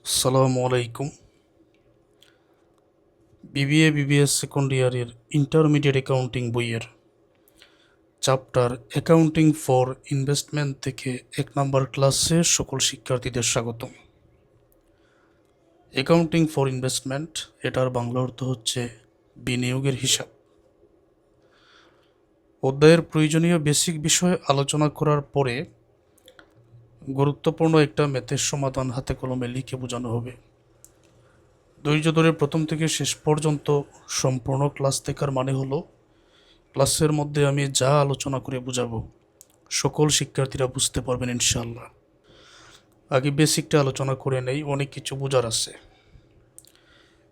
আসসালামু আলাইকুম। BBA BBS second ইয়ারের ইন্টারমিডিয়েট অ্যাকাউন্টিং বইয়ের চ্যাপ্টার অ্যাকাউন্টিং ফর ইনভেস্টমেন্ট থেকে 1 নম্বর ক্লাসে সকল শিক্ষার্থীদের স্বাগতম। অ্যাকাউন্টিং ফর ইনভেস্টমেন্ট এটার বাংলা অর্থ হচ্ছে বিনিয়োগের হিসাব। অধ্যায়ের প্রয়োজনীয় বেসিক বিষয় আলোচনা করার পরে গুরুত্বপূর্ণ একটা ম্যাথের সমাধান হাতে কলমে লিখে বোঝানো হবে। ধৈর্য ধরে প্রথম থেকে শেষ পর্যন্ত সম্পূর্ণ ক্লাস দেখার মানে হলো ক্লাসের মধ্যে আমি যা আলোচনা করে বুঝাবো সকল শিক্ষার্থীরা বুঝতে পারবেন ইনশাআল্লাহ। আগে বেসিকটা আলোচনা করে নেই, অনেক কিছু বোঝার আছে।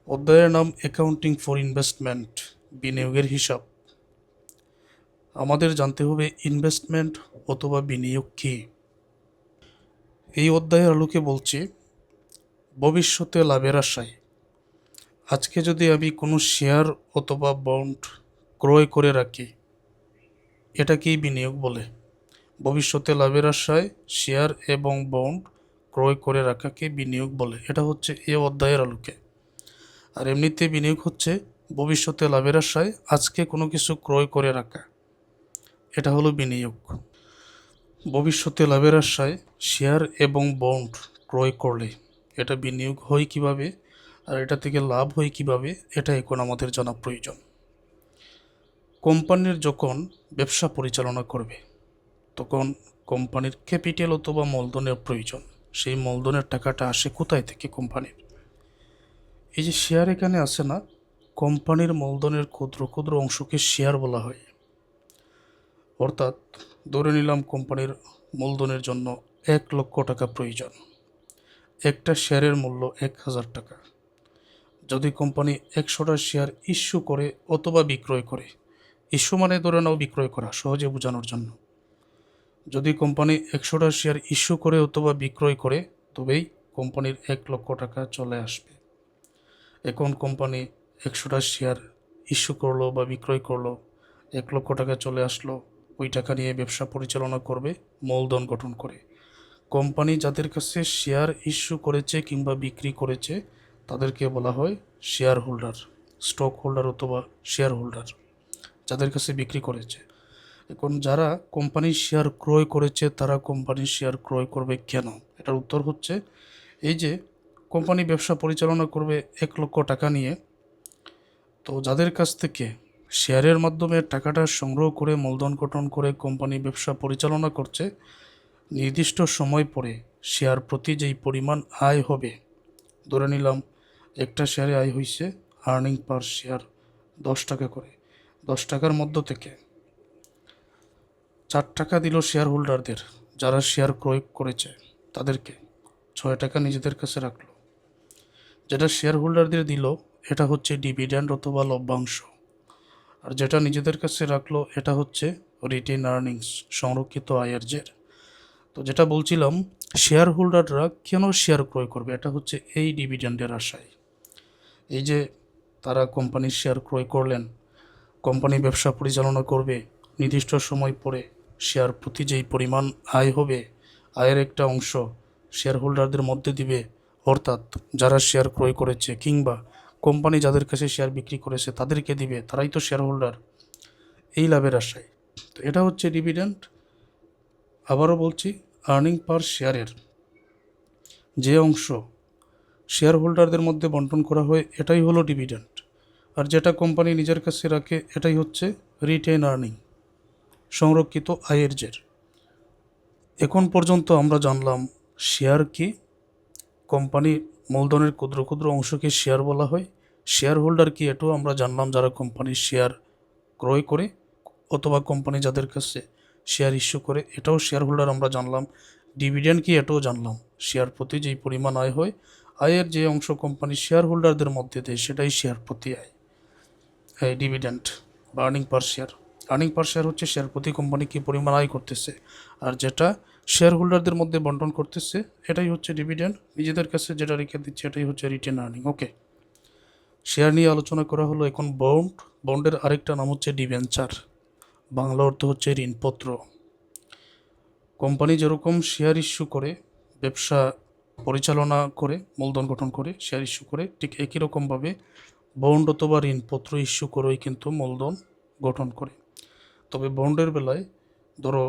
অধ্যায়ের নাম অ্যাকাউন্টিং ফর ইনভেস্টমেন্ট, বিনিয়োগের হিসাব। আমাদের জানতে হবে ইনভেস্টমেন্ট অথবা বিনিয়োগ কী। এই অধ্যায়ের আলোকে বলছি ভবিষ্যতে লাভের আশায় আজকে যদি আমি কোনো শেয়ার অথবা বন্ড ক্রয় করে রাখি, এটাকেই বিনিয়োগ বলে। ভবিষ্যতে লাভের আশায় শেয়ার এবং বন্ড ক্রয় করে রাখাকে বিনিয়োগ বলে। এটা হচ্ছে এ অধ্যায়ের আলোকে। আর এমনিতে বিনিয়োগ হচ্ছে ভবিষ্যতে লাভের আশায় আজকে কোনো কিছু ক্রয় করে রাখা, এটা হলো বিনিয়োগ। ভবিষ্যতে লাভের আশায় শেয়ার এবং বন্ড ক্রয় করলে এটা বিনিয়োগ হয় কিভাবে, আর এটা থেকে লাভ হয় কিভাবে, এটা এখন আমাদের জানা প্রয়োজন। কোম্পানির যখন ব্যবসা পরিচালনা করবে তখন কোম্পানির ক্যাপিটাল অথবা মূলধনের প্রয়োজন। সেই মূলধনের টাকাটা আসে কোথায় থেকে? কোম্পানির। এই যে শেয়ার এখানে আছে না, কোম্পানির মূলধনের ক্ষুদ্র ক্ষুদ্র অংশকে শেয়ার বলা হয়। অর্থাৎ ধরে নিলাম কোম্পানির মূলধনের জন্য 1 লক্ষ টাকা প্রয়োজন। একটা শেয়ারের মূল্য 1000 টাকা। যদি কোম্পানি 100টা শেয়ার ইস্যু করে অথবা বিক্রয় করে, ইস্যু মানে ধরে নাও বিক্রয় করা, সহজে বোঝানোর জন্য। যদি কোম্পানি 100টা শেয়ার ইস্যু করে অথবা বিক্রয় করে, তবেই কোম্পানির 1 লক্ষ টাকা চলে আসবে। এখন কোম্পানি 100টা শেয়ার ইস্যু করলো বা বিক্রয় করলো, 1 লক্ষ টাকা চলে আসলো। ওই টাকা নিয়ে ব্যবসা পরিচালনা করবে মূলধন গঠন করে। কোম্পানি যাদের কাছে শেয়ার ইস্যু করেছে কিংবা বিক্রি করেছে তাদেরকে বলা হয় শেয়ার হোল্ডার, স্টক হোল্ডার অথবা শেয়ার হোল্ডার, যাদের কাছে বিক্রি করেছে। এখন যারা কোম্পানির শেয়ার ক্রয় করেছে তারা কোম্পানির শেয়ার ক্রয় করবে কেন? এটার উত্তর হচ্ছে এই যে কোম্পানি ব্যবসা পরিচালনা করবে 1 লক্ষ টাকা নিয়ে, তো যাদের কাছ থেকে শেয়ারের মাধ্যমে টাকাটা সংগ্রহ করে মূলধন গঠন করে কোম্পানি ব্যবসা পরিচালনা করছে, নির্দিষ্ট সময় পরে শেয়ার প্রতি যেই পরিমাণ আয় হবে, ধরে নিলাম একটা শেয়ারে আয় হয়েছে আর্নিং পার শেয়ার 10 টাকা করে, 10 টাকার মধ্য থেকে 4 টাকা দিল শেয়ার হোল্ডারদের, যারা শেয়ার ক্রয় করেছে তাদেরকে, 6 টাকা নিজেদের কাছে রাখলো। যেটা শেয়ার হোল্ডারদের দিল এটা হচ্ছে ডিভিডেন্ড অথবা লভ্যাংশ, আর যেটা নিজেদের কাছে রাখলো এটা হচ্ছে রিটেন আর্নিংস, সংরক্ষিত আয়ের জের। তো যেটা বলছিলাম, শেয়ার হোল্ডাররা কেন শেয়ার ক্রয় করবে? এটা হচ্ছে এই ডিভিডেন্ডের আশায়। এই যে তারা কোম্পানির শেয়ার ক্রয় করলেন, কোম্পানি ব্যবসা পরিচালনা করবে, নির্দিষ্ট সময় পরে শেয়ার প্রতি যেই পরিমাণ আয় হবে, আয়ের একটা অংশ শেয়ার হোল্ডারদের মধ্যে দিবে। অর্থাৎ যারা শেয়ার ক্রয় করেছে কিংবা কোম্পানি যাদের কাছে শেয়ার বিক্রি করেছে তাদেরকে দিবে, তারাই তো শেয়ার হোল্ডার, এই লাভের আশায়। তো এটা হচ্ছে ডিভিডেন্ড। আবারও বলছি, আর্নিং পার শেয়ারের যে অংশ শেয়ার হোল্ডারদের মধ্যে বন্টন করা হয় এটাই হলো ডিভিডেন্ড। আর যেটা কোম্পানি নিজের কাছে রাখে এটাই হচ্ছে রিটেন আর্নিং, সংরক্ষিত আয়ের জের। এখন পর্যন্ত আমরা জানলাম শেয়ার কি, কোম্পানি মূলধনের ক্ষুদ্র ক্ষুদ্র অংশকে শেয়ার বলা হয়। শেয়ার হোল্ডার কি, এটাও আমরা জানলাম, যারা কোম্পানির শেয়ার ক্রয় করে অথবা কোম্পানি যাদের কাছে শেয়ার ইস্যু করে, এটাও শেয়ার হোল্ডার আমরা জানলাম। ডিভিডেন্ড কি, এটাও জানলাম, শেয়ার প্রতি যেই পরিমাণ আয় হয়, আয়ের যে অংশ কোম্পানি শেয়ার হোল্ডারদের মধ্যে দেয় সেটাই শেয়ার প্রতি আয়, এই ডিভিডেন্ড বা আর্নিং পার শেয়ার। আর্নিং পার শেয়ার হচ্ছে শেয়ার প্রতি কোম্পানি কী পরিমাণ আয় করতেছে, আর যেটা শেয়ার হোল্ডারদের মধ্যে বন্টন করতেছে এটাই হচ্ছে ডিভিডেন্ড, নিজেদের কাছে যেটা রেখে দিচ্ছে এটাই হচ্ছে রিটেন আর্নিং। ওকে, শেয়ার নিয়ে আলোচনা করা হলো। এখন বন্ড, বন্ডের আরেকটা নাম হচ্ছে ডিবেঞ্চার, বাংলা অর্থ হচ্ছে ঋণপত্র। কোম্পানি যেরকম শেয়ার ইস্যু করে ব্যবসা পরিচালনা করে, মূলধন গঠন করে, শেয়ার ইস্যু করে, ঠিক একই রকমভাবে বন্ড অথবা ঋণপত্র ইস্যু করেই কিন্তু মূলধন গঠন করে। তবে বন্ডের বেলায় ধরো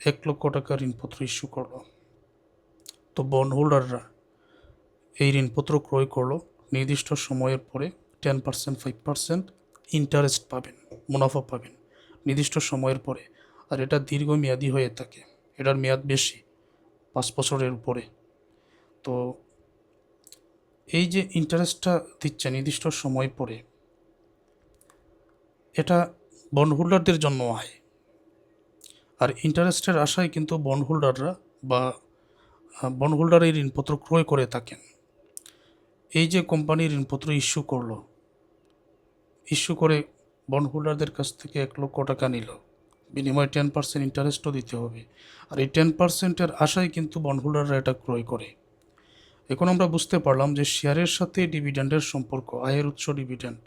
1 লক্ষ টাকা ঋণপত্র ইস্যু করলো, তো বন্ড হোল্ডাররা এই ঋণপত্র ক্রয় করলো, নির্দিষ্ট সময়ের পরে 10%, 5% ইন্টারেস্ট পাবেন, মুনাফা পাবেন নির্দিষ্ট সময়ের পরে। আর এটা দীর্ঘমেয়াদী হয়ে থাকে, এটার মেয়াদ বেশি, 5 বছরের উপরে। তো এই যে ইন্টারেস্টটা দিচ্ছে নির্দিষ্ট সময় পরে, এটা বন্ড হোল্ডারদের জন্য আয়। আর ইন্টারেস্টের আশায় কিন্তু বন্ড হোল্ডাররা বা বন্ড হোল্ডার এই ঋণপত্র ক্রয় করে থাকেন। এই যে কোম্পানি ঋণপত্র ইস্যু করলো, ইস্যু করে বন্ড হোল্ডারদের কাছ থেকে 1 লক্ষ টাকা নিল, বিনিময়ে 10% ইন্টারেস্টও দিতে হবে। আর এই 10%-এর আশায় কিন্তু বন্ড হোল্ডাররা এটা ক্রয় করে। এখন আমরা বুঝতে পারলাম যে শেয়ারের সাথে ডিভিডেন্ডের সম্পর্ক, আয়ের উৎস ডিভিডেন্ড,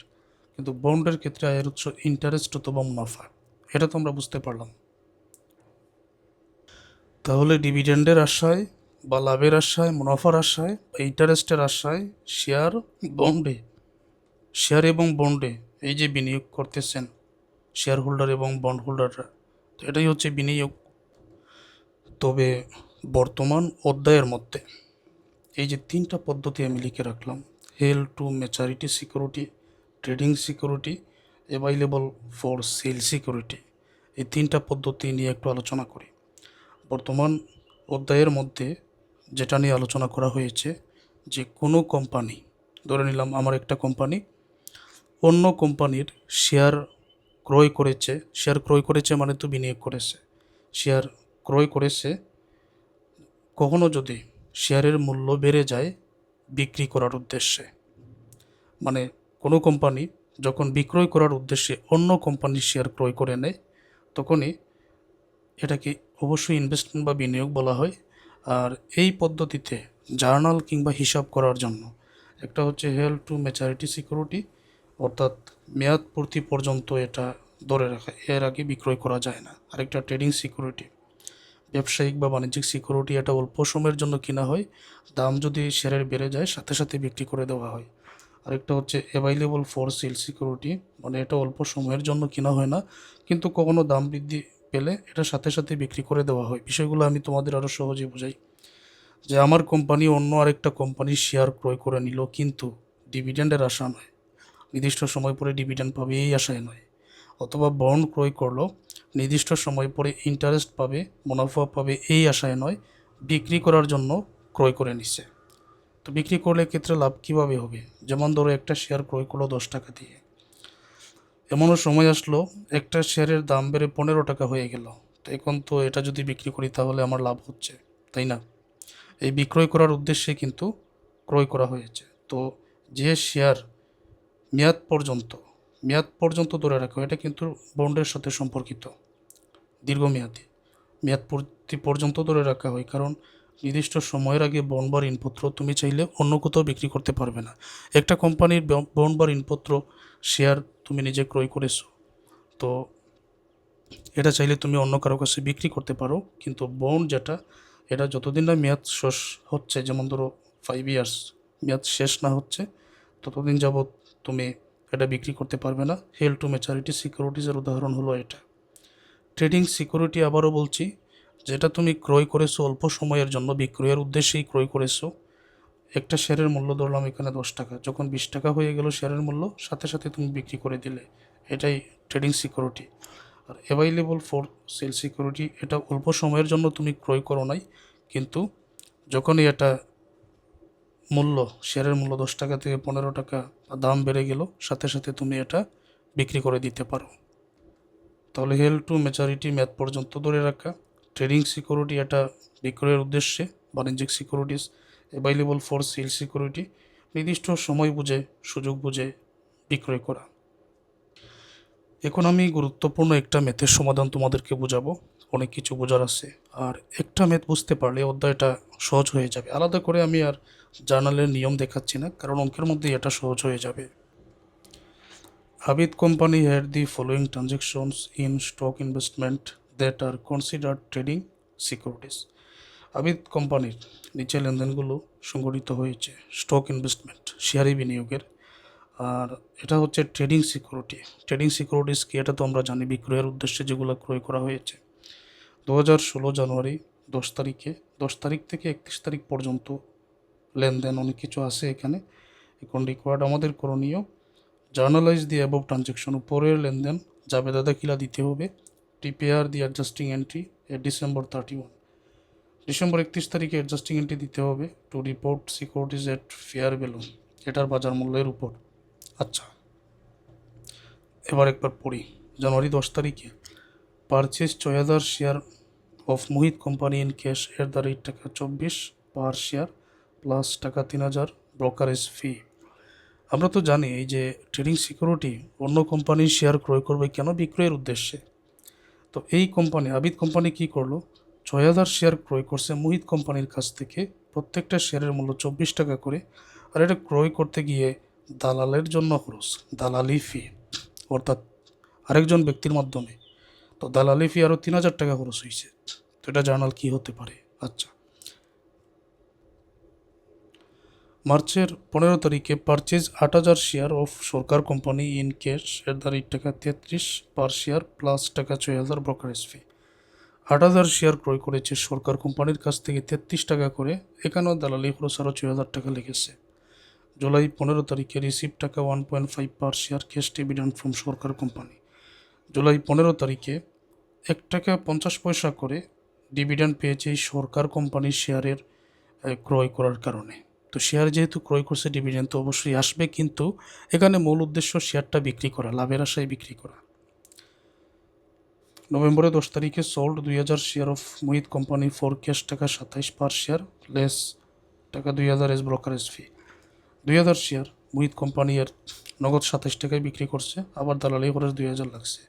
কিন্তু বন্ডের ক্ষেত্রে আয়ের উৎস ইন্টারেস্ট অথবা মুনাফা। এটা তো আমরা বুঝতে পারলাম। তাহলে ডিভিডেন্ডের আশায় বা লাভের আশায়, মুনাফার আশায় বা ইন্টারেস্টের আশায় শেয়ার এবং বন্ডে এই যে বিনিয়োগ করতেছেন শেয়ার হোল্ডার এবং বন্ড হোল্ডাররা, তো এটাই হচ্ছে বিনিয়োগ। তবে বর্তমান অধ্যায়ের মধ্যে এই যে 3টা পদ্ধতি আমি লিখে রাখলাম, held to maturity security, trading security, available for sale security, এই 3টা পদ্ধতি নিয়ে একটু আলোচনা করি। বর্তমান অধ্যায়ের মধ্যে যেটা নিয়ে আলোচনা করা হয়েছে, যে কোনো কোম্পানি, ধরে নিলাম আমার একটা কোম্পানি অন্য কোম্পানির শেয়ার ক্রয় করেছে মানে তো বিনিয়োগ করেছে, শেয়ার ক্রয় করেছে। কখনো যদি শেয়ারের মূল্য বেড়ে যায় বিক্রি করার উদ্দেশ্যে, মানে কোনো কোম্পানি যখন বিক্রয় করার উদ্দেশ্যে অন্য কোম্পানির শেয়ার ক্রয় করে নেয়, তখনই এটাকে অবশ্যই ইনভেস্টমেন্ট বা বিনিয়োগ বলা হয়। আর এই পদ্ধতিতে জার্নাল কিংবা হিসাব করার জন্য একটা হচ্ছে হেল্ড টু ম্যাচুরিটি সিকিউরিটি, অর্থাৎ মেয়াদ পূর্তি পর্যন্ত এটা ধরে রাখা, এর আগে বিক্রয় করা যায় না। আরেকটা ট্রেডিং সিকিউরিটি, ব্যবসায়িক বা বাণিজ্যিক সিকিউরিটি, এটা অল্প সময়ের জন্য কিনা হয়, দাম যদি শেয়ারের বেড়ে যায় সাথে সাথে বিক্রি করে দেওয়া হয়। আরেকটা হচ্ছে অ্যাভাইলেবল ফর সেল সিকিউরিটি, মানে এটা অল্প সময়ের জন্য কিনা হয় না, কিন্তু কখনো দাম বৃদ্ধি পেলে এটা সাথে সাথে বিক্রি করে দেওয়া হয়। বিষয়গুলো আমি তোমাদের আরও সহজে বোঝাই। যে আমার কোম্পানি অন্য আরেকটা কোম্পানির শেয়ার ক্রয় করে নিল, কিন্তু ডিভিডেন্ডের আশা নয়, নির্দিষ্ট সময় পরে ডিভিডেন্ড পাবে এই আশায় নয়। অথবা বন্ড ক্রয় করলো, নির্দিষ্ট সময় পরে ইন্টারেস্ট পাবে, মুনাফা পাবে এই আশায় নয়, বিক্রি করার জন্য ক্রয় করে নিছে। তো বিক্রি করলে ক্ষেত্রে লাভ কীভাবে হবে? যেমন ধরো একটা শেয়ার ক্রয় করলো 10 টাকা দিয়ে, এমনও সময় আসলো একটা শেয়ারের দাম বেড়ে 15 টাকা হয়ে গেল, তো এখন তো এটা যদি বিক্রি করি তাহলে আমার লাভ হচ্ছে, তাই না? এই বিক্রয় করার উদ্দেশ্যে কিন্তু ক্রয় করা হয়েছে। তো যে শেয়ার মেয়াদ পর্যন্ত ধরে রাখা, এটা কিন্তু বন্ডের সাথে সম্পর্কিত, দীর্ঘমেয়াদী মেয়াদ পূর্তি পর্যন্ত ধরে রাখা হয়। কারণ নির্দিষ্ট সময়ের আগে বন্ড বা ঋণপত্র তুমি চাইলে অন্য কোথাও বিক্রি করতে পারবে না। একটা কোম্পানির বন্ড বা ঋণপত্র শেয়ার তুমি নিজে ক্রয় করেছো, তো এটা চাইলে তুমি অন্য কারো কাছে বিক্রি করতে পারো, কিন্তু বন্ড যেটা, এটা যতদিন না মেয়াদ শেষ হচ্ছে, যেমন ধরো 5 ইয়ার্স মেয়াদ শেষ না হচ্ছে, ততদিন যাবৎ তুমি এটা বিক্রি করতে পারবে না। হেল্ড টু ম্যাচুরিটি সিকিউরিটিজের উদাহরণ হলো এটা। ট্রেডিং সিকিউরিটি, আবারও বলছি, যেটা তুমি ক্রয় করেছো অল্প সময়ের জন্য, বিক্রয়ের উদ্দেশ্যেই ক্রয় করেছো। একটা শেয়ারের মূল্য ধরলাম এখানে 10 টাকা, যখন 20 টাকা হয়ে গেল শেয়ারের মূল্য, সাথে সাথে তুমি বিক্রি করে দিলে, এটাই ট্রেডিং সিকিউরিটি। আর অ্যাভাইলেবল ফর সেল সিকিউরিটি, এটা অল্প সময়ের জন্য তুমি ক্রয় করো নাই, কিন্তু যখনই এটা শেয়ারের মূল্য 10 টাকা থেকে 15 টাকা দাম বেড়ে গেল, সাথে সাথে তুমি এটা বিক্রি করে দিতে পারো। তাহলে হেল্ড টু ম্যাচুরিটি, মেয়াদ পর্যন্ত ধরে রাখা। ট্রেডিং সিকিউরিটি, এটা বিক্রয়ের উদ্দেশ্যে, বাণিজ্যিক securities. Available for sale security, নির্দিষ্ট সময় বুঝে, সুযোগ বুঝে বিক্রয় করা। এখন আমি গুরুত্বপূর্ণ একটা ম্যাথের সমাধান তোমাদেরকে বোঝাবো। অনেক কিছু বোঝার আছে, আর একটা ম্যাথ বুঝতে পারলে অধ্যায়টা সহজ হয়ে যাবে। আলাদা করে আমি আর জার্নালের নিয়ম দেখাচ্ছি না, কারণ অঙ্কের মধ্যেই এটা সহজ হয়ে যাবে। Abid company had the following transactions in stock investment that are considered trading securities. Abid কোম্পানির নিচে লেনদেনগুলো সংগঠিত হয়েছে স্টক ইনভেস্টমেন্ট শেয়ারে বিনিয়োগের। আর এটা হচ্ছে ট্রেডিং সিকিউরিটি। ট্রেডিং সিকিউরিটিস কি, এটা তো আমরা জানি, বিক্রয়ের উদ্দেশ্যে যেগুলো ক্রয় করা হয়েছে। 2016 জানুয়ারি 10 তারিখে, 10 তারিখ থেকে 31 তারিখ পর্যন্ত লেনদেন অনেক কিছু আছে এখানে। এখন রিকোয়ার্ড আমাদের করণীয় জার্নালাইজ দি অ্যাবভ ট্রানজ্যাকশন, উপরের লেনদেন জাবেদা দাখিলা দিতে হবে। Prepare the adjusting entry A December 31 তারিখে অ্যাডজাস্টিং এন্ট্রি দিতে হবে to report securities at fair value, এটার বাজার মূল্যের উপর। আচ্ছা, এবার একবার পড়ি। জানুয়ারি 10 তারিখে purchase 6000 share of Mohit company in cash at the rate টাকা 24 পার শেয়ার প্লাস টাকা 3000 ব্রোকারেজ ফি। আমরা তো জানি এই যে ট্রেডিং সিকিউরিটি অন্য কোম্পানির শেয়ার ক্রয় করবে কেন, বিক্রয়ের উদ্দেশ্যে। তো এই কোম্পানি আবিদ কোম্পানি কি করলো, 6000 শেয়ার ক্রয় করছে মোহিত কোম্পানির কাছ থেকে, প্রত্যেকটা শেয়ারের মূল্য 24 টাকা করে। আর এটা ক্রয় করতে গিয়ে দালালের জন্য খরচ, দালালি ফি, অর্থাৎ আরেকজন ব্যক্তির মাধ্যমে, তো দালালি ফি আরও 3000 টাকা খরচ হয়েছে। তো এটা জার্নাল কি হতে পারে? আচ্ছা, মার্চের 15 তারিখে purchase 8000 share of Sarkar company in cash এর দ্য রেট টাকা 33 পার শেয়ার প্লাস টাকা 6000 ব্রোকারেজ ফি। 8000 শেয়ার ক্রয় করেছে সরকার কোম্পানির কাছ থেকে 33 টাকা করে, এখানেও দালালি খরচ আরও 6000 টাকা লেগেছে। জুলাই 15 তারিখে রিসিভ টাকা 1.5 per share cash dividend from Sarkar company. July 15 তারিখে 1 টাকা 50 পয়সা করে ডিভিডেন্ড পেয়েছে এই সরকার কোম্পানির শেয়ারের ক্রয় করার কারণে। তো শেয়ার যেহেতু ক্রয় করছে, ডিভিডেন্ড তো অবশ্যই আসবে, কিন্তু এখানে মূল উদ্দেশ্য শেয়ারটা বিক্রি করা, লাভের আশায় বিক্রি করা। নভেম্বরের 10 তারিখে sold 2000 share of Mohit company for cash টাকা 27 পার শেয়ার লেস টাকা 2000 এস ব্রোকারেজ ফি। 2000 শেয়ার মোহিত কোম্পানি এর নগদ 27 টাকায় বিক্রি করছে, আবার দালালি খরচ 2000 লাগছে।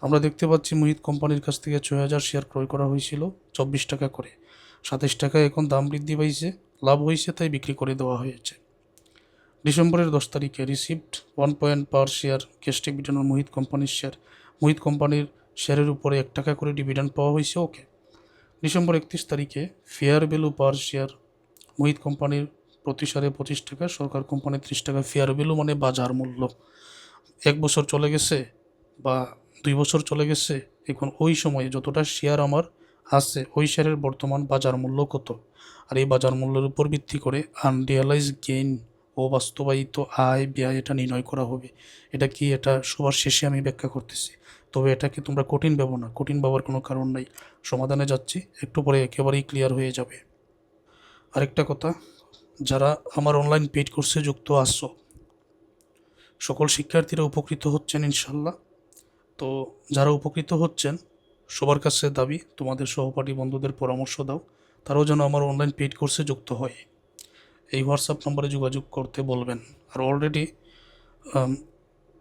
আমরা দেখতে পাচ্ছি মোহিত কোম্পানির কাছ থেকে 6000 শেয়ার ক্রয় করা হয়েছিল 24 টাকা করে, 27 টাকায় এখন দাম বৃদ্ধি পাইছে, লাভ হয়েছে, তাই বিক্রি করে দেওয়া হয়েছে। ডিসেম্বরের 10 তারিখে received 1 point per share cash dividend Mohit কোম্পানির শেয়ার, মোহিত কোম্পানির শেয়ারের উপরে 1 টাকা করে ডিভিডেন্ড পাওয়া হয়েছে। ওকে। ডিসেম্বর 31 তারিখে ফেয়ার ভ্যালু পার শেয়ার মোহিত কোম্পানির প্রতি শেয়ারে 25 টাকা, সরকার কোম্পানির 30 টাকা। ফেয়ার ভ্যালু মানে বাজার মূল্য। 1 বছর চলে গেছে বা 2 বছর চলে গেছে, এখন ওই সময়ে যতটা শেয়ার আমার আছে ওই শেয়ারের বর্তমান বাজার মূল্য কত, আর এই বাজার মূল্যের উপর ভিত্তি করে আনরিয়ালাইজ গেইন ও বাস্তবায়িত আয় ব্যয় এটা নির্ণয় করা হবে। এটা কি, এটা সবার শেষে আমি ব্যাখ্যা করতেছি, তবে এটাকে তোমরা কঠিন ভাবো না, কঠিন ভাবার কোনো কারণ নাই। সমাধানে যাচ্ছি, একটু পরে একেবারেই ক্লিয়ার হয়ে যাবে। আরেকটা কথা, যারা আমার অনলাইন পেইড কোর্সে যুক্ত আসছো, সকল শিক্ষার্থীরা উপকৃত হচ্ছেন ইনশাল্লাহ। তো যারা উপকৃত হচ্ছেন, সবার কাছে দাবি তোমাদের সহপাঠী বন্ধুদের পরামর্শ দাও, তারাও যেন আমার অনলাইন পেইড কোর্সে যুক্ত হয়। এই হোয়াটসঅ্যাপ নম্বরে যোগাযোগ করতে বলবেন। আর অলরেডি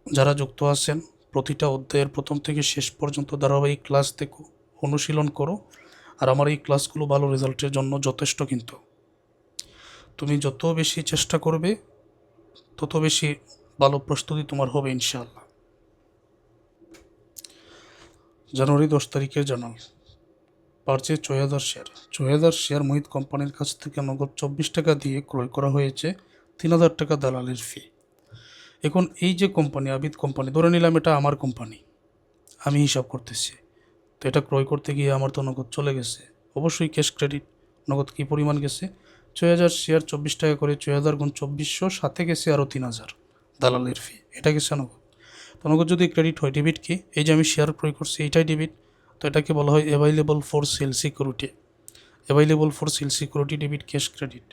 যারা যুক্ত আছেন, প্রতিটা অধ্যায়ের প্রথম থেকে শেষ পর্যন্ত ধারাবাহিক ক্লাস দেখো, অনুশীলন করো। আর আমার এই ক্লাসগুলো ভালো রেজাল্টের জন্য যথেষ্ট, কিন্তু তুমি যত বেশি চেষ্টা করবে তত বেশি ভালো প্রস্তুতি তোমার হবে ইনশাআল্লাহ। জানুয়ারি 10 তারিখের জানাল পারচেজ 6000 শেয়ার, 6000 শেয়ার মোহিত কোম্পানির কাছ থেকে নগদ 24 টাকা দিয়ে ক্রয় করা হয়েছে, 3000 টাকা দালালের ফি। এখন এই যে কোম্পানি আবিদ কোম্পানি, ধরে নিলাম এটা আমার কোম্পানি, আমি হিসাব করতেছি, তো এটা ক্রয় করতে গিয়ে আমার তো নগদ চলে গেছে, অবশ্যই ক্যাশ ক্রেডিট। নগদ কী পরিমাণ গেছে, 6000 শেয়ার 24 টাকা করে, 6000 গুণ 2400, সাথে গেছে আরও 3000 দালালের ফি, এটা গেছে নগদ। তো নগদ যদি ক্রেডিট হয়, ডেবিট কি, এই যে আমি শেয়ার ক্রয় করছি এইটাই ডেবিট, তো এটাকে বলা হয় available for sale security. Available for sale security debit cash credit.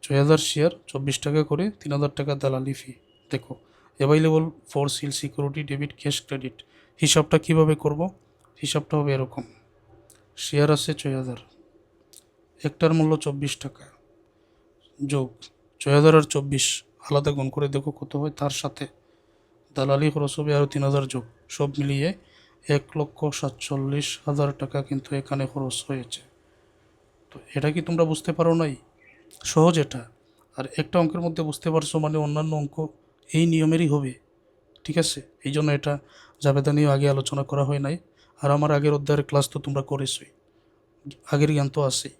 6000 share 24 টাকা করে, 3000 টাকা দালালি ফি। দেখো, available for sale security debit cash credit. হিসাবটা কিভাবে করব, হিসাবটা হবে এরকম, শেয়ার আছে 6000, একটার মূল্য 24 টাকা, যোগ 6000 আর 24 আলাদা গুণ করে দেখো কত হয়, তার সাথে দালালি খরচ হবে আরও 3000 যোগ, সব মিলিয়ে 1,47,000 টাকা কিন্তু এখানে খরচ হয়েছে। তো এটা কি তোমরা বুঝতে পারো নাই? সহজ এটা। আর একটা অঙ্কের মধ্যে বুঝতে পারছো মানে অন্যান্য অঙ্ক এই নিয়মেরই হবে, ঠিক আছে? এই জন্য এটা জাবেদা নিয়ে আগে আলোচনা করা হয় নাই। আর আমার আগের অধ্যায়ের ক্লাস তো তোমরা করেছোই, আগের জ্ঞান তো আছেই।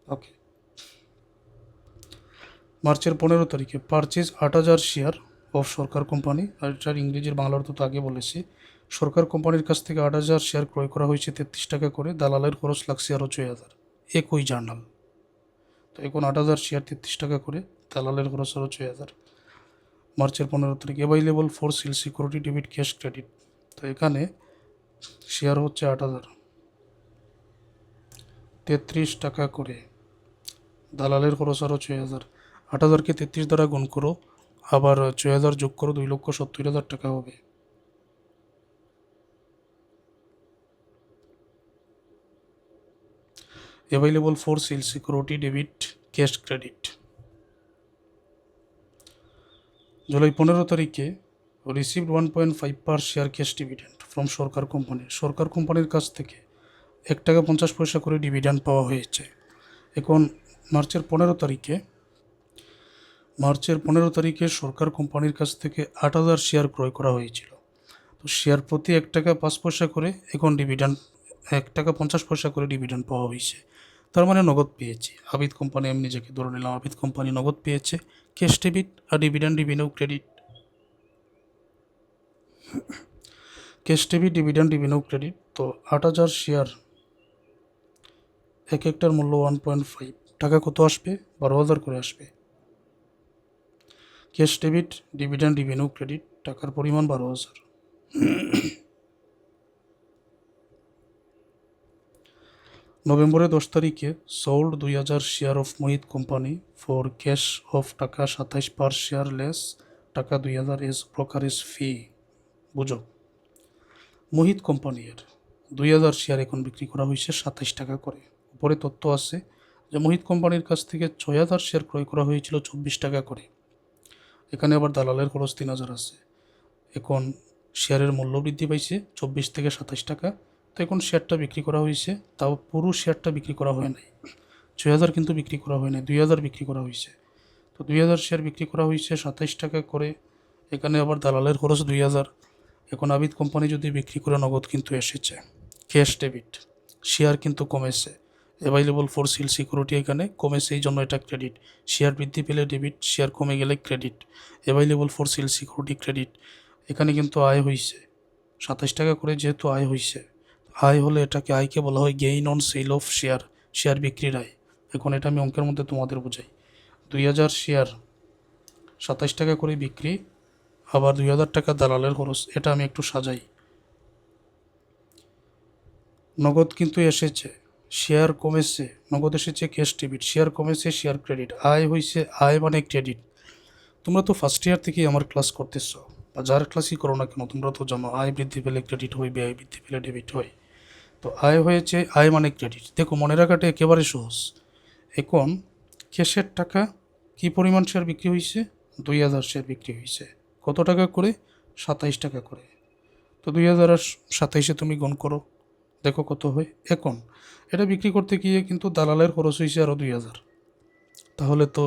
ওকে। মার্চের 15 তারিখে purchase 8,000 share of Sarkar company, আর এটার ইংরেজির বাংলা অর্থ তো আগে বলেছি। সরকার কোম্পানির কাছ থেকে 8,000 শেয়ার ক্রয় করা হয়েছে 33 টাকা করে, দালালের খরচ লাগছে আরও 6,000। একই জার্নাল। তো এখন 8,000 শেয়ার 33 টাকা করে, দালালের খরচ আরও 6,000। মার্চের 15 তারিখ available for sale security debit cash credit. তো এখানে শেয়ার হচ্ছে 8,000, 33 টাকা করে, দালালের খরচ আরও 6,000। 8,000কে 33 দ্বারা গুণ করো, আবার 6,000 যোগ করো, 2,70,000 টাকা হবে। Available for sale security debit cash credit. July 15 তারিখে received 1.5 per share cash dividend from Sarkar company. Sarkar কোম্পানির কাছ থেকে 1 টাকা 50 পয়সা করে ডিভিডেন্ড পাওয়া হয়েছে। এখন মার্চের 15 তারিখে সরকার কোম্পানির কাছ থেকে 8,000 শেয়ার ক্রয় করা হয়েছিল। তো শেয়ার প্রতি 1 টাকা 5 পয়সা করে এখন ডিভিডেন্ড 1 টাকা 50 পয়সা করে ডিভিডেন্ড পাওয়া হয়েছে। তার মানে নগদ পেয়েছি। আবিদ কোম্পানি, আমি নিজেকে ধরে নিলাম আবিদ কোম্পানি নগদ পেয়েছে। ক্যাশ ডেবিট আর dividend revenue credit. Cash debit, dividend revenue credit. তো 8,000 শেয়ার, এক একটার মূল্য 1.5 টাকা, কত আসবে? 12,000 করে আসবে। Cash debit, dividend revenue credit, টাকার পরিমাণ 12,000। নভেম্বরের 10 তারিখে sold 2,000 share of Mohit company for cash of টাকা 27 পার শেয়ার লেস টাকা 2,000 এস ব্রোকারেজ ফি। বুঝো, মোহিত কোম্পানির 2,000 শেয়ার এখন বিক্রি করা হয়েছে 27 টাকা করে। উপরে তথ্য আছে যে মোহিত কোম্পানির কাছ থেকে 6,000 শেয়ার ক্রয় করা হয়েছিল 24 টাকা করে। এখানে আবার দালালের খরচ 3,000 আছে। এখন শেয়ারের মূল্য বৃদ্ধি পাইছে 24 থেকে 27 টাকা। তো এখন শেয়ারটা বিক্রি করা হয়েছে, তাও পুরো শেয়ারটা বিক্রি করা হয় নাই। 6,000 কিন্তু বিক্রি করা হয় নাই, 2,000 বিক্রি করা হয়েছে। তো 2,000 শেয়ার বিক্রি করা হয়েছে 27 টাকা করে। এখানে আবার দালালের খরচ 2,000। এখন আবিদ কোম্পানি যদি বিক্রি করে, নগদ কিন্তু এসেছে। ক্যাশ ডেবিট, শেয়ার কিন্তু কমেছে। অ্যাভাইলেবল ফর সেল সিকিউরিটি এখানে কমেছে, এই জন্য এটা ক্রেডিট। শেয়ার বৃদ্ধি পেলে ডেবিট, শেয়ার কমে গেলে credit. Available for sale security credit. এখানে কিন্তু আয় হয়েছে 27 টাকা করে, যেহেতু আয় হয়েছে, আয় হলে এটাকে আয়কে বলা হয় gain on sell of share, share বিক্রির আয়। এখন এটা আমি অঙ্কের মধ্যে তোমাদের বোঝাই। 2,000 শেয়ার 27 টাকা করে বিক্রি, আবার 2,000 টাকা দালালের খরচ। এটা আমি একটু সাজাই। নগদ কিন্তু এসেছে, শেয়ার কমেছে, নগদ এসেছে ক্যাশ ডেবিট, শেয়ার কমেছে শেয়ার ক্রেডিট, আয় হয়েছে, আয় মানে ক্রেডিট। তোমরা তো ফার্স্ট ইয়ার থেকেই আমার ক্লাস করতেছ, বা যার ক্লাসই করো না কেন, তোমরা তো জানো আয় বৃদ্ধি পেলে ক্রেডিট হয়, ব্যয় বৃদ্ধি পেলে ডেবিট হয়। তো আয় হয়েছে, আয় মানে ক্রেডিট। দেখো, মনে রাখাটা একেবারে সহজ। এখন ক্যাশের টাকা কি পরিমাণ শেয়ার বিক্রি হয়েছে? 2,000 শেয়ার বিক্রি হয়েছে। কত টাকা করে? 27 টাকা করে। তো 2,000 আর 27-এ তুমি গুণ করো, দেখো কত হয়। এখন এটা বিক্রি করতে গিয়ে কিন্তু দালালের খরচ হয়েছে আরও 2,000। তাহলে তো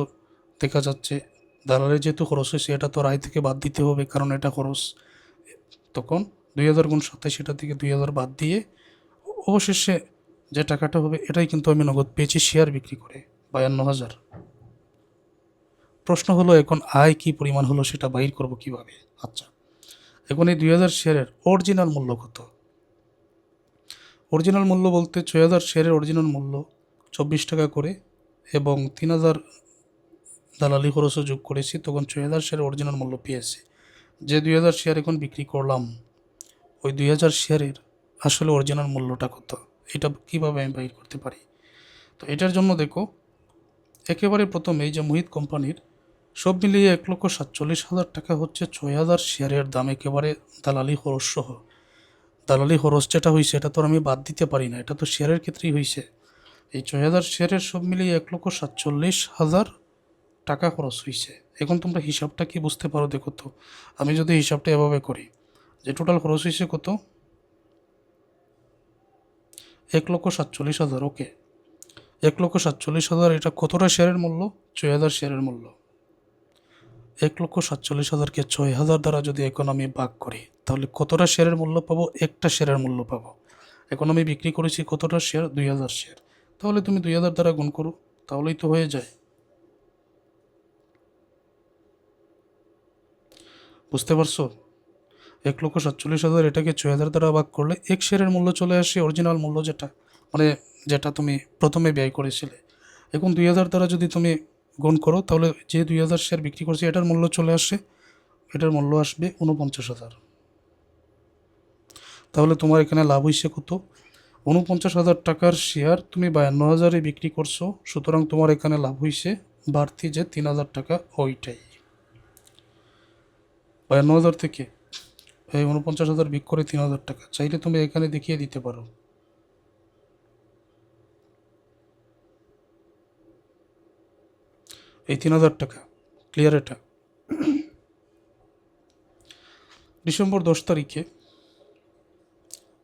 দেখা যাচ্ছে দালালের যেহেতু খরচ হয়েছে, এটা তো আয় থেকে বাদ দিতে হবে, কারণ এটা খরচ। তখন 2,000 গুণ 27, এটা থেকে 2,000 বাদ দিয়ে অবশেষে যে টাকাটা হবে, এটাই কিন্তু আমি নগদ পেয়েছি শেয়ার বিক্রি করে, 52,000। প্রশ্ন হলো এখন আয় কি পরিমাণ হলো সেটা বাইর করব কিভাবে? আচ্ছা, এখন এই 2,000 শেয়ারের অরিজিনাল মূল্য কত? অরিজিনাল মূল্য বলতে 6,000 শেয়ারের অরিজিনাল মূল্য 24 টাকা করে, এবং 3,000 দালালি খরচও যোগ করেছি, তখন 6,000 শেয়ারের অরিজিনাল মূল্য পেয়েছি। যে 2,000 শেয়ার এখন বিক্রি করলাম, ওই 2,000 শেয়ারের আসলে অরিজিনাল মূল্যটা কত, এটা কীভাবে আমি বাইর করতে পারি? তো এটার জন্য দেখো, একেবারে প্রথমে এই যে মোহিত কোম্পানির সব মিলিয়ে 1,47,000 টাকা হচ্ছে 6,000 শেয়ারের দাম, একেবারে দালালি খরচ সহ। দালালি খরচ যেটা হয়েছে, এটা তো আমি বাদ দিতে পারি না, এটা তো শেয়ারের ক্ষেত্রেই হয়েছে। এই 6,000 শেয়ারের সব মিলিয়ে 1,47,000 টাকা খরচ হয়েছে। এখন তোমরা হিসাবটা কি বুঝতে পারো? দেখো তো, আমি যদি হিসাবটা এভাবে করি, যে টোটাল খরচ হয়েছে কত? 1,47,000। ওকে, 1,47,000, এটা কতটা শেয়ারের মূল্য? 6,000 শেয়ারের মূল্য। 1,47,000-কে 6,000 দ্বারা যদি এখন আমি ভাগ করি, তাহলে কতটা শেয়ারের মূল্য পাবো? একটা শেয়ারের মূল্য পাবো। এখন আমি বিক্রি করেছি কতটা শেয়ার? 2,000 শেয়ার। তাহলে তুমি 2,000 দ্বারা গুণ করো, তাহলেই তো হয়ে যায়। বুঝতে পারছো? 1,47,000 এটাকে 6,000 দ্বারা ভাগ করলে এক শেয়ারের মূল্য চলে আসে, অরিজিনাল মূল্য যেটা, মানে যেটা তুমি প্রথমে ব্যয় করেছিলে। এখন 2,000 দ্বারা যদি তুমি গুণ করো তাহলে যে 2,000 শেয়ার বিক্রি করছে এটার মূল্য চলে আসে, এটার মূল্য আসবে 49,000। তাহলে তোমার এখানে লাভ হয়েছে কত? 49,000 টাকার শেয়ার তুমি 52,000-এ বিক্রি করছো, সুতরাং তোমার এখানে লাভ হয়েছে বাড়তি যে 3,000 টাকা, ওইটাই। 52,000 থেকে এই 49,000 বিক করে 3,000 টাকা চাইলে তুমি এখানে দেখিয়ে দিতে পারো। এই 3,000 টাকা ক্লিয়ার। এটা ডিসেম্বর 10 তারিখে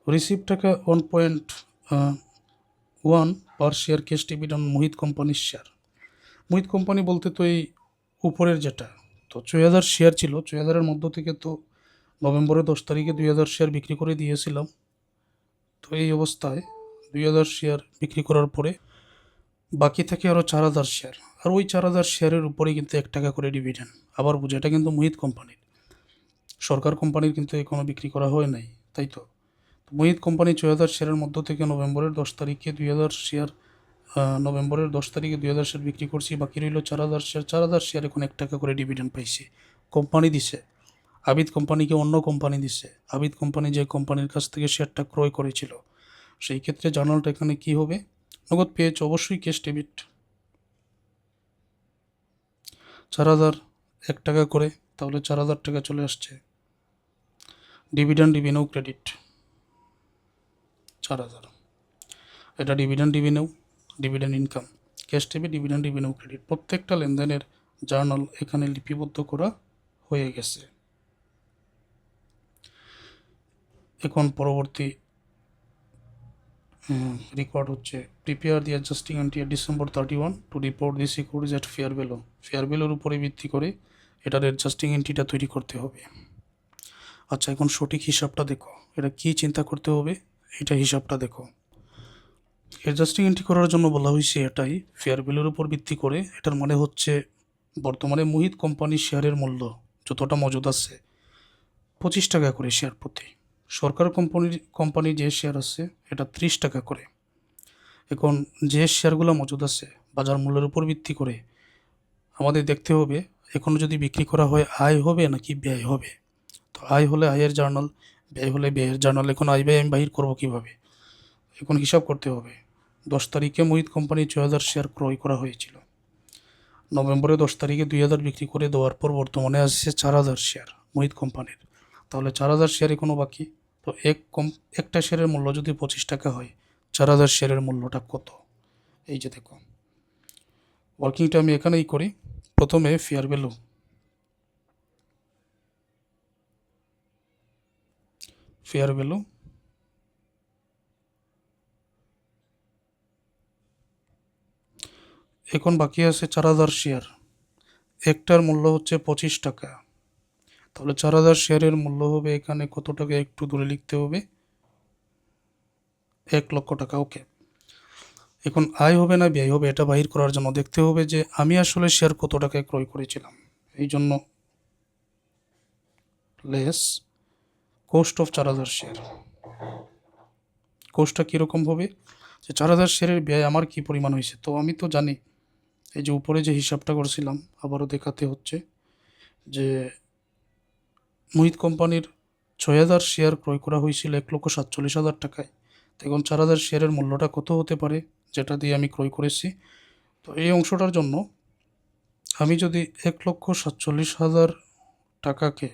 রিসিভ টাকা 1.1 পার শেয়ার ক্যাশ ডিভিডেন্ড মোহিত কোম্পানির শেয়ার। মোহিত কোম্পানি বলতে তো এই উপরের যেটা, তো 6,000 শেয়ার ছিল, 6,000-এর মধ্য থেকে তো নভেম্বরের 10 তারিখে 2,000 শেয়ার বিক্রি করে দিয়েছিলাম। তো এই অবস্থায় 2,000 শেয়ার বিক্রি করার পরে বাকি থাকে আরও 4,000 শেয়ার, আর ওই 4,000 শেয়ারের উপরে কিন্তু 1 টাকা করে ডিভিডেন্ড। আবার বুঝে, এটা কিন্তু মোহিত কোম্পানির, সরকার কোম্পানির কিন্তু এখনও বিক্রি করা হয় নাই, তাই তো। মোহিত কোম্পানি 6,000 শেয়ারের মধ্য থেকে নভেম্বরের 10 তারিখে 2,000 শেয়ার, নভেম্বরের 10 তারিখে 2,000 শেয়ার বিক্রি করছি, বাকি রইল 4,000 শেয়ার। 4,000 শেয়ার এখন 1 টাকা করে ডিভিডেন্ড পাইছে, কোম্পানি দিছে। আবিদ কোম্পানিকে অন্য কোম্পানি দিছে, আবিদ কোম্পানি যে কোম্পানির কাছ থেকে শেয়ারটা ক্রয় করেছিল। সেই ক্ষেত্রে জার্নালটা এখানে কি হবে? নগদ পেয়েছে, অবশ্যই ক্যাশ ডেবিট। 4,000 1 টাকা করে, তাহলে 4,000 টাকা চলে আসছে। ডিভিডেন্ড রিভিনিউ ক্রেডিট 4,000, এটা dividend revenue, dividend income, cash debit, dividend revenue credit, প্রত্যেকটা লেনদেনের জার্নাল এখানে লিপিবদ্ধ করা হয়ে গেছে। এখন পরবর্তী রেকর্ড হচ্ছে prepare the adjusting entry December 31 to report this securities at fair value. Fair ভ্যালুর উপরে ভিত্তি করে এটার অ্যাডজাস্টিং এন্ট্রিটা তৈরি করতে হবে। আচ্ছা, এখন সঠিক হিসাবটা দেখো, এটা কি চিন্তা করতে হবে, এটা হিসাবটা দেখো। অ্যাডজাস্টিং এন্ট্রি করার জন্য বলা হয়েছে এটাই ফেয়ার ভ্যালুর উপর ভিত্তি করে। এটার মানে হচ্ছে বর্তমানে মোহিত কোম্পানির শেয়ারের মূল্য যতটা মজুদ আছে 25 টাকা করে শেয়ার প্রতি। সরকার কোম্পানির যে শেয়ার আছে এটা 30 টাকা করে। এখন যে শেয়ারগুলো মজুদ আছে বাজার মূল্যের উপর ভিত্তি করে আমাদের দেখতে হবে এখনও যদি বিক্রি করা হয় আয় হবে নাকি ব্যয় হবে। তো আয় হলে আয়ের জার্নাল, ব্যয় হলে ব্যয়ের জার্নাল। এখন আয় ব্যয় আমি বাহির করবো কীভাবে? এখন হিসাব করতে হবে। 10 তারিখে মোহিত কোম্পানি 6,000 শেয়ার ক্রয় করা হয়েছিল, নভেম্বরে 10 তারিখে 2,000 বিক্রি করে দেওয়ার পর বর্তমানে আসছে 4,000 শেয়ার মোহিত কোম্পানির। তাহলে 4,000 শেয়ার এখনও বাকি। তো একটা শেয়ারের মূল্য যদি 25 টাকা হয়, 4,000 শেয়ারের মূল্যটা কত? এই যে দেখো, ওয়ার্কিংটা আমি এখানেই করি। প্রথমে ফেয়ার ভ্যালু, ফেয়ার ভ্যালু এখন বাকি আছে 4,000 শেয়ার, একটার মূল্য হচ্ছে 25 টাকা। তাহলে 4,000 শেয়ারের মূল্য হবে এখানে কত টাকা, একটু দূরে লিখতে হবে, 1 লক্ষ টাকা। ওকে, এখন আয় হবে না ব্যয় হবে এটা বাহির করার জন্য দেখতে হবে যে আমি আসলে শেয়ার কত টাকায় ক্রয় করেছিলাম। এই জন্য লেস কোস্ট অফ 4,000 শেয়ার। কোস্টটা কীরকম হবে, যে 4,000 শেয়ারের ব্যয় আমার কী পরিমাণ হয়েছে। তো আমি তো জানি, এই যে উপরে যে হিসাবটা করছিলাম আবারও দেখাতে হচ্ছে, যে মোহিত কোম্পানির 6,000 শেয়ার ক্রয় করা হয়েছিল 1,47,000 টাকায়। তো এখন 4,000 শেয়ারের মূল্যটা কত হতে পারে যেটা দিয়ে আমি ক্রয় করেছি। তো এই অংশটার জন্য আমি যদি 1,47,000 টাকাকে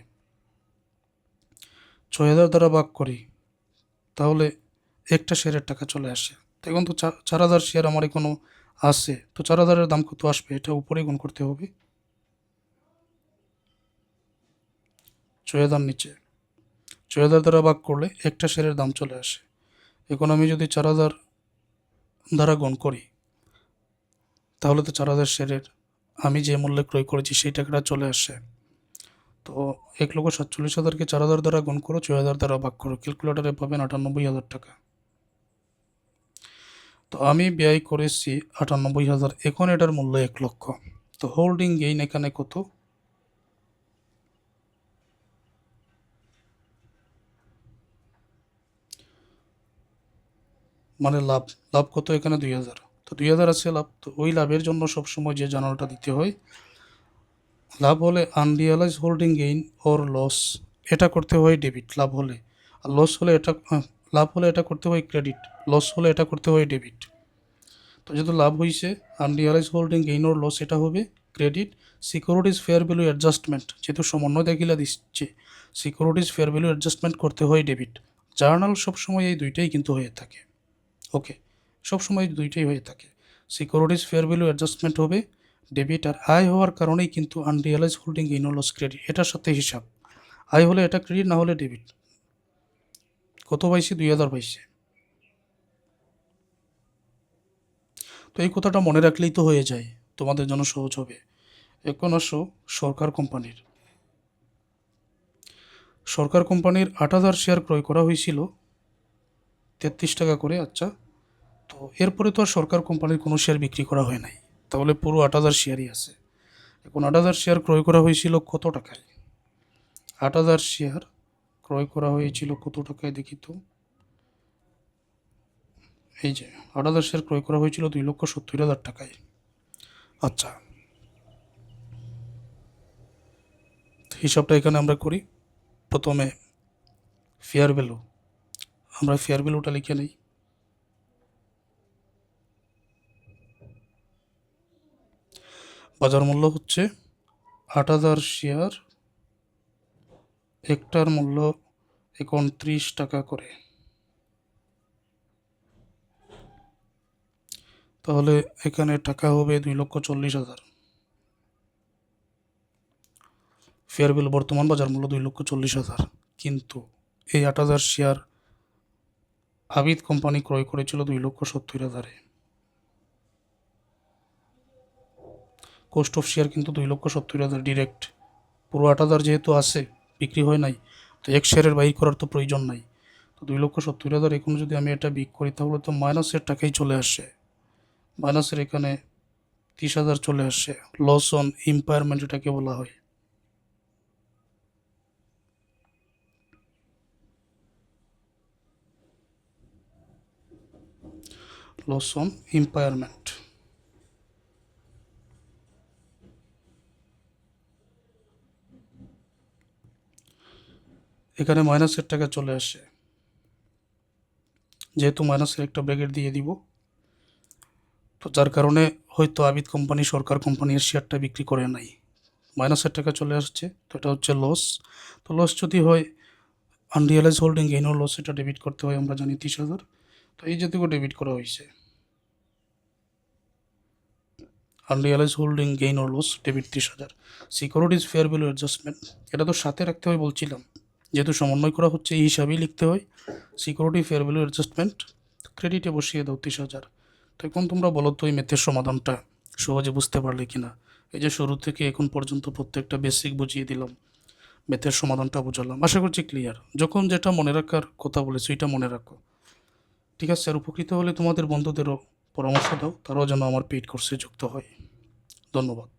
6,000 দ্বারা ভাগ করি তাহলে একটা শেয়ারের টাকা চলে আসে। তো এখন তো 4,000 শেয়ার আমার এখনও আছে, তো 4,000-এর দাম কত আসবে এটা উপরে গুণ করতে হবে, 6,000 নিচে 6,000 দ্বারা ভাগ করলে একটা শেয়ারের দাম চলে আসে। এখন আমি যদি 4,000 দ্বারা গুণ করি তাহলে তো 4,000 শেয়ারের আমি যে মূল্যে ক্রয় করেছি সেই টাকাটা চলে আসে। তো 1,47,000-কে 4,000 দ্বারা গুণ করো, 6,000 দ্বারা ভাগ করো, ক্যালকুলেটারে পাবেন 98,000 টাকা। তো আমি ব্যয় করেছি 98,000, এখন এটার মূল্য 1 লক্ষ। তো হোল্ডিং গেইন এখানে কত? মানে লাভ, লাভ কত এখানে 2000, তো 2000 আছে লাভ, তো ওই লাভের জন্য সবসময় যে জার্নালটা দিতে হয়, লাভ হলে আনরিয়ালাইজ হোল্ডিং গেইন ওর লস, এটা করতে হয় ডেবিট লাভ হলে, আর লস হলে এটা লাভ হলে এটা করতে হয় ক্রেডিট, লস হলে এটা করতে হয় ডেবিট। তো যেহেতু লাভ হয়েছে, আনরিয়ালাইজ হোল্ডিং গেইন ওর লস এটা হবে credit. Securities fair value adjustment, যেহেতু সমন্বয় দেখিলা দিচ্ছে, সিকিউরিটিজ ফেয়ার ভ্যালু অ্যাডজাস্টমেন্ট করতে হয় ডেবিট। জার্নাল সবসময় এই দুইটাই কিন্তু হয়ে থাকে। ওকে, সবসময় দুইটাই হয়ে থাকে। সিকিউরিটিজ ফেয়ার ভ্যালু অ্যাডজাস্টমেন্ট হবে ডেবিট, আর আয় হওয়ার কারণেই কিন্তু unrealised holding gain loss credit, এটার সাথে হিসাব। আয় হলে এটা ক্রেডিট, না হলে ডেবিট। কত পাইছি? 2000 পাইছে। তো এই কথাটা মনে রাখলেই তো হয়ে যায়, তোমাদের জন্য সহজ হবে। এখন আসো সরকার কোম্পানির। সরকার কোম্পানির 8000 শেয়ার ক্রয় করা হয়েছিল 33 টাকা করে। আচ্ছা, তো এরপরে তো আর সরকার কোম্পানির কোনো শেয়ার বিক্রি করা হয় নাই, তাহলে পুরো 8000 শেয়ারই আছে। এখন 8000 শেয়ার ক্রয় করা হয়েছিল কত টাকায়? 8000 শেয়ার ক্রয় করা হয়েছিল কত টাকায় দেখি তো। এই যে 8000 শেয়ার ক্রয় করা হয়েছিল 2,70,000 টাকায়। আচ্ছা, হিসাবটা এখানে আমরা করি। প্রথমে ফেয়ার ভ্যালু, আমরা ফেয়ার ভ্যালুটা লিখে নিই। বাজার মূল্য হচ্ছে 8000 শেয়ার, একটার মূল্য 29 টাকা করে। তাহলে এখানে টাকা হবে 2,40,000। ফেয়ার ভ্যালু বর্তমান বাজার মূল্য 2,40,000, কিন্তু এই 8000 শেয়ার আবিদ কোম্পানি ক্রয় করেছিল 2,70,000। কোস্ট অফ শেয়ার কিন্তু 2,70,000 ডিরেক্ট। পুরো 8000 যেহেতু আছে, বিক্রি হয় নাই, তো এক শেয়ারের বাইর করার তো প্রয়োজন নাই। তো 2,70,000 এখন যদি আমি এটা বিক করি, তাহলে তো মাইনাসের টাকাই চলে আসে। মাইনাসের এখানে 30,000 চলে আসে। লস অন ইম্পায়ারমেন্ট এটাকে বলা হয়। Loss on impairment. এখানে মাইনাসের টাকা চলে আসে, যেহেতু মাইনাসের একটা ব্র্যাকেট দিয়ে দিব, তো যার কারণে হয়তো আবিদ কোম্পানি সরকার কোম্পানির শেয়ারটা বিক্রি করে নাই, মাইনাসের টাকা চলে আসছে, তো এটা হচ্ছে লস। তো লস যদি হয়, আনরিয়ালাইজ হোল্ডিং গেইন ও লস এটা ডেবিট করতে হয়, আমরা জানি 30,000। তো এই যেটুকু ডেবিট করা হয়েছে, আনরিয়ালাইজ হোল্ডিং গেইন ও loss debit 30,000। Securities fair value adjustment, এটা তো সাথে রাখতে হয় বলছিলাম, যেহেতু সমন্বয় করা হচ্ছে এই হিসাবেই লিখতে হয়। সিকিউরিটি ফেয়ার ভ্যালু অ্যাডজাস্টমেন্ট ক্রেডিটে বসিয়ে দাও 30,000। তো এখন তোমরা বলো তো এই ম্যাথের সমাধানটা সহজে বুঝতে পারলে কিনা। এই যে শুরু থেকে এখন পর্যন্ত প্রত্যেকটা বেসিক বুঝিয়ে দিলাম, ম্যাথের সমাধানটা বোঝালাম, আশা করছি ক্লিয়ার। যখন যেটা মনে রাখার কথা বলেছো এটা মনে রাখো, ঠিক আছে? আর উপকৃত হলে তোমাদের বন্ধুদেরও পরামর্শ দাও, তারাও যেন আমার পেইড কোর্সে যুক্ত হয়। ধন্যবাদ।